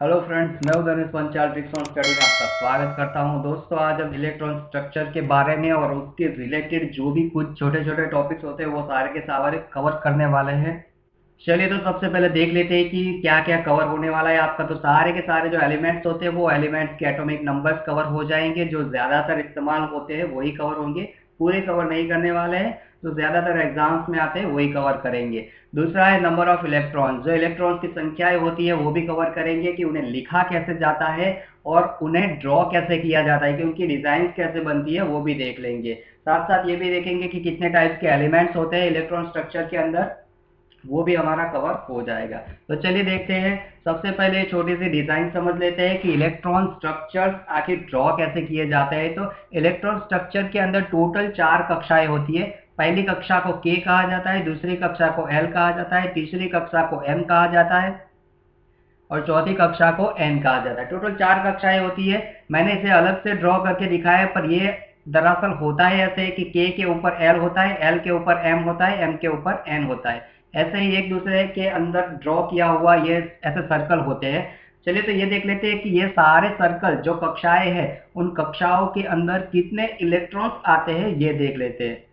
Hello friends, मैं उदय Panchal tricks on study में आपका स्वागत करता हूं। दोस्तों, आज हम इलेक्ट्रॉन स्ट्रक्चर के बारे में और उसके रिलेटेड जो भी कुछ छोटे छोटे टॉपिक्स होते हैं वो सारे के सारे कवर करने वाले हैं। चलिए, तो सबसे पहले देख लेते हैं कि क्या क्या कवर होने वाला है आपका। तो सारे के सारे जो एलिमेंट्स होते हैं वो एलिमेंट्स के एटॉमिक नंबर्स कवर हो जाएंगे। जो ज़्यादातर इस्तेमाल होते हैं वही कवर होंगे, पूरे कवर नहीं करने वाले हैं। तो ज़्यादातर एग्जाम्स में आते हैं वही कवर करेंगे। दूसरा है नंबर ऑफ इलेक्ट्रॉन्स। जो इलेक्ट्रॉन्स की संख्याएं होती है वो भी कवर करेंगे कि उन्हें लिखा कैसे जाता है और उन्हें ड्रॉ कैसे किया जाता है, कि उनकी डिज़ाइन कैसे बनती है वो भी देख लेंगे। साथ साथ ये भी देखेंगे कि कितने टाइप के एलिमेंट्स होते हैं इलेक्ट्रॉन स्ट्रक्चर के अंदर, वो भी हमारा कवर हो जाएगा। तो चलिए देखते हैं। सबसे पहले छोटी सी डिजाइन समझ लेते हैं कि इलेक्ट्रॉन स्ट्रक्चर आखिर ड्रॉ कैसे किए जाते हैं। तो इलेक्ट्रॉन स्ट्रक्चर के अंदर टोटल 4 कक्षाएं होती है। पहली कक्षा को के कहा जाता है, दूसरी कक्षा को एल कहा जाता है, तीसरी कक्षा को एम कहा जाता है और चौथी कक्षा को एन कहा जाता है। टोटल 4 कक्षाएं होती है। मैंने इसे अलग से ड्रॉ करके दिखाया है, पर ये दरअसल होता है ऐसे कि के ऊपर एल होता है, एल के ऊपर एम होता है, एम के ऊपर एन होता है। ऐसे ही एक दूसरे के अंदर ड्रॉ किया हुआ ये ऐसे सर्कल होते हैं। चलिए, तो ये देख लेते हैं कि ये सारे सर्कल जो कक्षाएं हैं उन कक्षाओं के अंदर कितने इलेक्ट्रॉन्स आते हैं ये देख लेते हैं।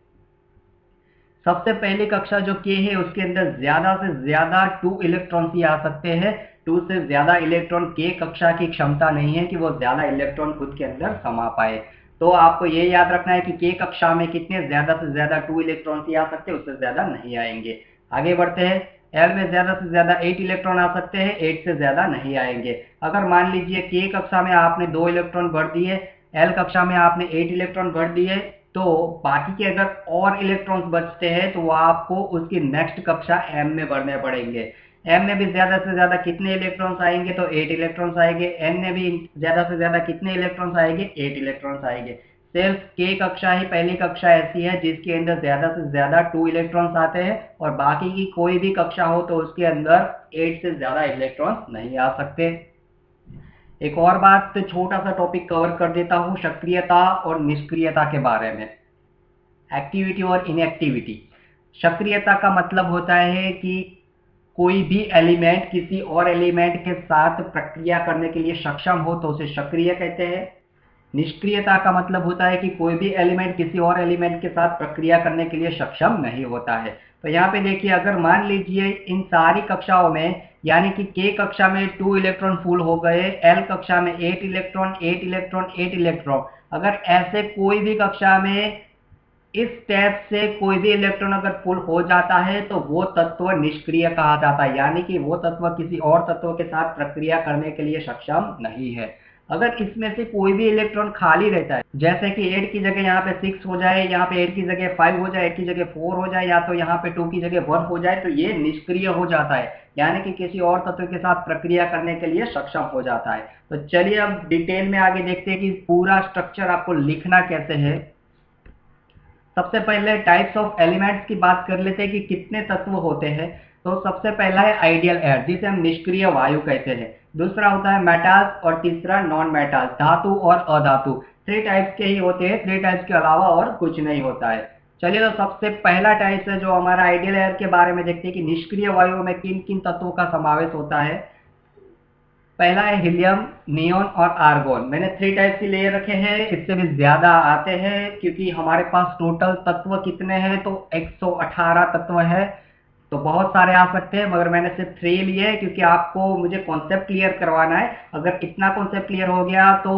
सबसे पहली कक्षा जो के है उसके अंदर ज्यादा से ज्यादा 2 इलेक्ट्रॉन ही आ सकते हैं। 2 से ज्यादा इलेक्ट्रॉन के कक्षा की क्षमता नहीं है कि वो ज्यादा इलेक्ट्रॉन खुद के अंदर समा पाए। तो आपको ये याद रखना है कि के कक्षा में कितने ज्यादा से ज्यादा 2 इलेक्ट्रॉन ही आ सकते हैं, उससे ज्यादा नहीं आएंगे। आगे बढ़ते हैं। एल में ज्यादा से ज्यादा 8 इलेक्ट्रॉन आ सकते हैं, 8 से ज्यादा नहीं आएंगे। अगर मान लीजिए के कक्षा में आपने 2 इलेक्ट्रॉन भर दिए, एल कक्षा में आपने 8 इलेक्ट्रॉन भर दिए, तो बाकी के अगर और इलेक्ट्रॉन्स बचते हैं तो वो आपको उसकी नेक्स्ट कक्षा एम में भरने पड़ेंगे। एम में भी ज्यादा से ज्यादा कितने इलेक्ट्रॉन्स आएंगे, तो 8 इलेक्ट्रॉन्स आएंगे। एन में भी ज्यादा से ज्यादा कितने इलेक्ट्रॉन्स आएंगे, 8 इलेक्ट्रॉन्स आएंगे। सिर्फ के कक्षा ही पहली कक्षा ऐसी है जिसके अंदर ज्यादा से ज्यादा 2 इलेक्ट्रॉन्स आते हैं, और बाकी की कोई भी कक्षा हो तो उसके अंदर 8 से ज्यादा इलेक्ट्रॉन्स नहीं आ सकते। एक और बात, छोटा सा टॉपिक कवर कर देता हूं, सक्रियता और निष्क्रियता के बारे में। एक्टिविटी और इनएक्टिविटी। सक्रियता का मतलब होता है कि कोई भी एलिमेंट किसी और एलिमेंट के साथ प्रक्रिया करने के लिए सक्षम हो तो उसे सक्रिय कहते हैं। निष्क्रियता का मतलब होता है कि कोई भी एलिमेंट किसी और एलिमेंट के साथ प्रक्रिया करने के लिए सक्षम नहीं होता है। तो यहाँ पे देखिए, अगर मान लीजिए इन सारी कक्षाओं में, यानी कि के कक्षा में 2 इलेक्ट्रॉन फुल हो गए, एल कक्षा में 8 इलेक्ट्रॉन 8 इलेक्ट्रॉन 8 इलेक्ट्रॉन, अगर ऐसे कोई भी कक्षा में इस स्टेप से कोई भी इलेक्ट्रॉन अगर फुल हो जाता है तो वो तत्व निष्क्रिय कहा जाता है, यानी कि वो तत्व किसी और तत्व के साथ प्रक्रिया करने के लिए सक्षम नहीं है। अगर इसमें से कोई भी इलेक्ट्रॉन खाली रहता है, जैसे कि 8 की जगह यहाँ पे 6 हो जाए, यहाँ पे 8 की जगह 5 हो जाए, 8 की जगह 4 हो जाए, या तो यहाँ पे 2 की जगह 1 हो जाए, तो ये निष्क्रिय हो जाता है, यानी कि किसी और तत्व के साथ प्रक्रिया करने के लिए सक्षम हो जाता है। तो चलिए अब डिटेल में आगे देखते हैं कि पूरा स्ट्रक्चर आपको लिखना कैसे है। सबसे पहले टाइप्स ऑफ एलिमेंट्स की बात कर लेते हैं कि कितने तत्व होते हैं। तो सबसे पहला है आइडियल एयर, जिसे हम निष्क्रिय वायु कहते हैं। दूसरा होता है मेटाल्स और तीसरा नॉन मेटाल्स, धातु और अधातु। 3 टाइप्स के ही होते हैं, 3 टाइप्स के अलावा और कुछ नहीं होता है। चलिए, तो सबसे पहला टाइप है जो हमारा आइडियल एयर के बारे में देखते हैं कि निष्क्रिय वायु में किन किन तत्वों का समावेश होता है। पहला है हीलियम, नियोन और आर्गोन। मैंने 3 टाइप के लिए रखे हैं, इससे भी ज्यादा आते हैं क्योंकि हमारे पास टोटल तत्व कितने हैं, तो 118 तत्व है। तो बहुत सारे आ सकते हैं, मगर मैंने सिर्फ 3 लिए हैं क्योंकि आपको मुझे कॉन्सेप्ट क्लियर करवाना है। अगर इतना कॉन्सेप्ट क्लियर हो गया तो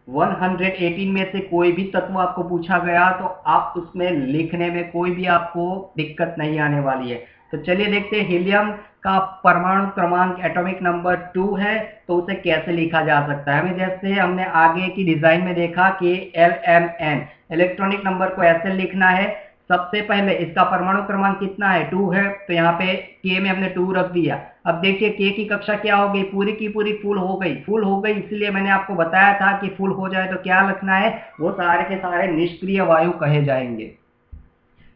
118 में से कोई भी तत्व आपको पूछा गया तो आप उसमें लिखने में कोई भी आपको दिक्कत नहीं आने वाली है। तो चलिए देखते हैं, हीलियम का परमाणु क्रमांक एटॉमिक नंबर 2 है, तो उसे कैसे लिखा जा सकता है। हमें जैसे हमने आगे की डिजाइन में देखा कि LMN इलेक्ट्रॉनिक नंबर को ऐसे लिखना है। सबसे पहले इसका परमाणु क्रमांक कितना है, 2 है, तो यहाँ पे के में हमने 2 रख दिया। अब देखिए के की कक्षा क्या हो गई, पूरी की पूरी फुल हो गई। फुल हो गई इसलिए मैंने आपको बताया था कि फुल हो जाए तो क्या लिखना है, वो सारे के सारे निष्क्रिय वायु कहे जाएंगे।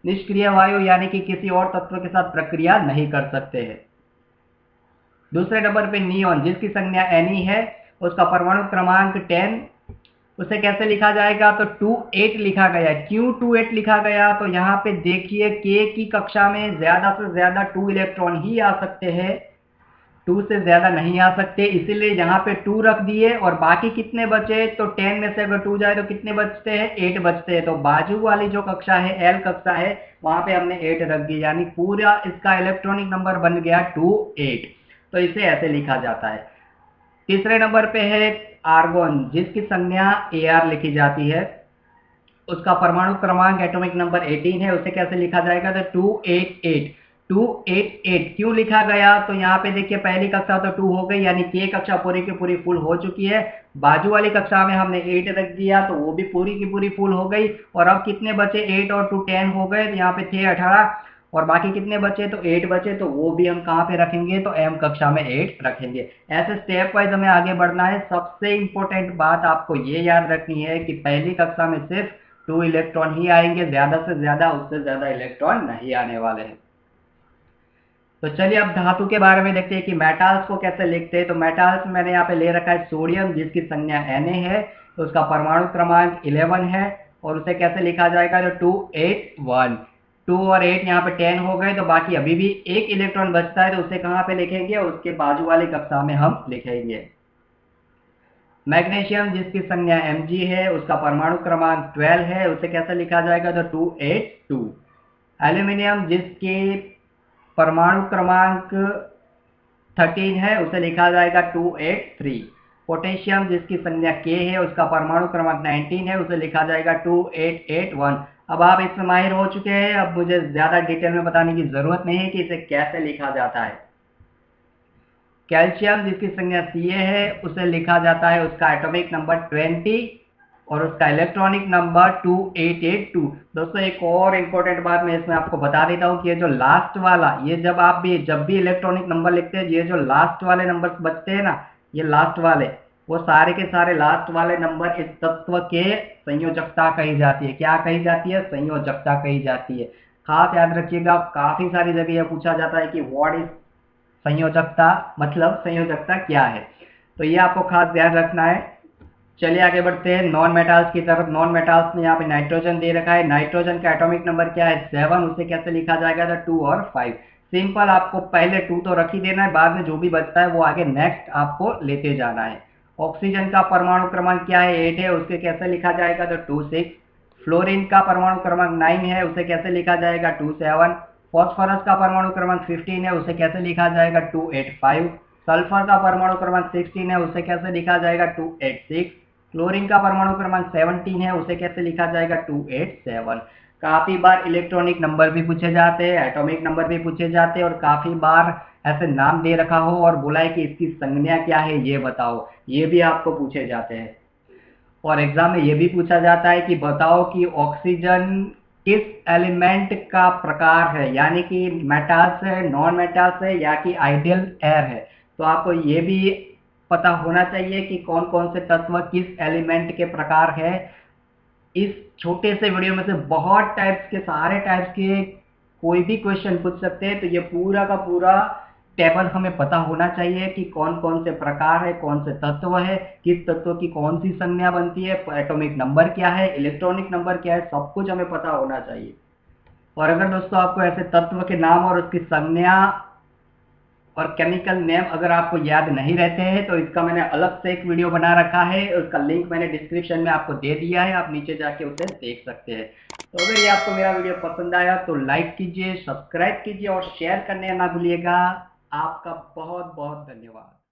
निष्क्रिय वायु यानी कि किसी और तत्व के साथ प्रक्रिया नहीं कर सकते हैं। दूसरे नंबर पे नियोन, जिसकी संज्ञा एनी है, उसका परमाणु क्रमांक 10। उसे कैसे लिखा जाएगा, तो 28 लिखा गया। क्यों 28 लिखा गया, तो यहाँ पे देखिए के की कक्षा में ज्यादा से ज्यादा 2 इलेक्ट्रॉन ही आ सकते हैं। 2 से ज्यादा नहीं आ सकते, इसीलिए यहाँ पे 2 रख दिए। और बाकी कितने बचे, तो 10 में से अगर 2 जाए तो कितने बचते हैं, 8 बचते हैं। तो बाजू वाली जो कक्षा है, एल कक्षा है, वहां पे हमने 8 रख दी, यानी पूरा इसका इलेक्ट्रॉनिक नंबर बन गया 28। तो इसे ऐसे लिखा जाता है। तीसरे नंबर पे है आर्गोन, जिसकी संज्ञा Ar लिखी जाती है। उसका परमाणु क्रमांक एटॉमिक नंबर 18 है, उसे कैसे लिखा जाएगा, तो 288। 288 क्यों लिखा गया, तो यहाँ पे देखिए पहली कक्षा तो 2 हो गई, यानी कि एक कक्षा पूरी की पूरी फुल हो चुकी है। बाजू वाली कक्षा में हमने 8 रख दिया, तो वो भी पूरी की पूरी फुल हो गई। और अब कितने बचे, 8 और 2 10 हो गए, तो यहाँ पे थे 18। और बाकी कितने बचे, तो 8 बचे, तो वो भी हम कहाँ पे रखेंगे, तो एम कक्षा में 8 रखेंगे। ऐसे स्टेप वाइज हमें आगे बढ़ना है। सबसे इंपॉर्टेंट बात आपको ये याद रखनी है कि पहली कक्षा में सिर्फ 2 इलेक्ट्रॉन ही आएंगे, ज्यादा से ज्यादा, उससे ज्यादा इलेक्ट्रॉन नहीं आने वाले हैं। तो चलिए अब धातु के बारे में देखते हैं कि मेटल्स को कैसे लिखते हैं। तो मेटल्स मैंने यहाँ पे ले रखा है सोडियम, जिसकी संज्ञा Na है, तो उसका परमाणु क्रमांक 11 है। और उसे कैसे लिखा जाएगा, तो 281। 2 और 8 यहाँ पे 10 हो गए, तो बाकी अभी भी एक इलेक्ट्रॉन बचता है, तो उसे कहाँ पे लिखेंगे, उसके बाजू वाली कक्षा में हम लिखेंगे। मैग्नीशियम, जिसकी संज्ञा Mg है, उसका परमाणु क्रमांक 12 है, उसे कैसे लिखा जाएगा, तो 282। एल्यूमिनियम, जिसके परमाणु क्रमांक 13 है, उसे लिखा जाएगा 283। पोटेशियम, जिसकी संज्ञा K है, उसका परमाणु क्रमांक 19 है, उसे लिखा जाएगा 2881। अब आप इसमें माहिर हो चुके हैं, अब मुझे ज्यादा डिटेल में बताने की जरूरत नहीं है कि इसे कैसे लिखा जाता है। कैल्शियम, जिसकी संज्ञा Ca है, उसे लिखा जाता है उसका एटॉमिक नंबर 20 और उसका इलेक्ट्रॉनिक नंबर 2882। दोस्तों एक और इंपॉर्टेंट बात मैं इसमें आपको बता देता हूँ कि ये जो लास्ट वाला, ये जब भी इलेक्ट्रॉनिक नंबर लिखते हैं, ये जो लास्ट वाले नंबर बचते हैं ना, ये लास्ट वाले, वो सारे के सारे लास्ट वाले नंबर इस तत्व के संयोजकता कही जाती है। क्या कही जाती है, संयोजकता कही जाती है। खास याद रखिएगा, काफी सारी जगह यह पूछा जाता है कि व्हाट इज संयोजकता, मतलब संयोजकता क्या है, तो ये आपको खास ध्यान रखना है। चलिए आगे बढ़ते हैं नॉन मेटाल्स की तरफ। नॉन मेटाल्स में यहाँ पे नाइट्रोजन दे रखा है, नाइट्रोजन का एटॉमिक नंबर क्या है, 7, उसे कैसे लिखा जाएगा, तो 2 और 5। सिंपल, आपको पहले 2 तो रख ही देना है, बाद में जो भी बचता है वो आगे नेक्स्ट आपको लेते जाना है। ऑक्सीजन का परमाणु क्रमांक क्या है, 8 है, उसके कैसे लिखा जाएगा, तो 26। फ्लोरीन का परमाणु क्रमांक 9 है, उसे कैसे लिखा जाएगा, 27। फॉस्फोरस का परमाणु क्रमांक 15 है, उसे कैसे लिखा जाएगा, 285। सल्फर का परमाणु क्रमांक 16 है, उसे कैसे लिखा जाएगा, 286। क्लोरीन का परमाणु क्रमांक 17 है, उसे कैसे लिखा जाएगा, 287। काफी बार इलेक्ट्रॉनिक नंबर भी पूछे जाते हैं, एटॉमिक नंबर भी पूछे जाते हैं, और काफी बार ऐसे नाम दे रखा हो और बोला है कि इसकी संज्ञा क्या है ये बताओ, ये भी आपको पूछे जाते हैं। और एग्जाम में ये भी पूछा जाता है कि बताओ कि ऑक्सीजन किस एलिमेंट का प्रकार है, यानी कि मेटाल्स है, नॉन मेटाल्स है, या कि आइडियल एयर है। तो आपको ये भी पता होना चाहिए कि कौन कौन से तत्व किस एलिमेंट के प्रकार है। इस छोटे से वीडियो में से बहुत टाइप्स के, सारे टाइप्स के कोई भी क्वेश्चन पूछ सकते हैं, तो ये पूरा का पूरा टेबल हमें पता होना चाहिए कि कौन कौन से प्रकार है, कौन से तत्व है, किस तत्व की कौन सी संज्ञा बनती है, एटॉमिक नंबर क्या है, इलेक्ट्रॉनिक नंबर क्या है, सब कुछ हमें पता होना चाहिए। और अगर दोस्तों आपको ऐसे तत्व के नाम और उसकी संज्ञा और केमिकल नेम अगर आपको याद नहीं रहते हैं, तो इसका मैंने अलग से एक वीडियो बना रखा है, उसका लिंक मैंने डिस्क्रिप्शन में आपको दे दिया है, आप नीचे जाके उसे देख सकते हैं। तो अगर ये आपको मेरा वीडियो पसंद आया तो लाइक कीजिए, सब्सक्राइब कीजिए और शेयर करने ना भूलिएगा। आपका बहुत बहुत धन्यवाद।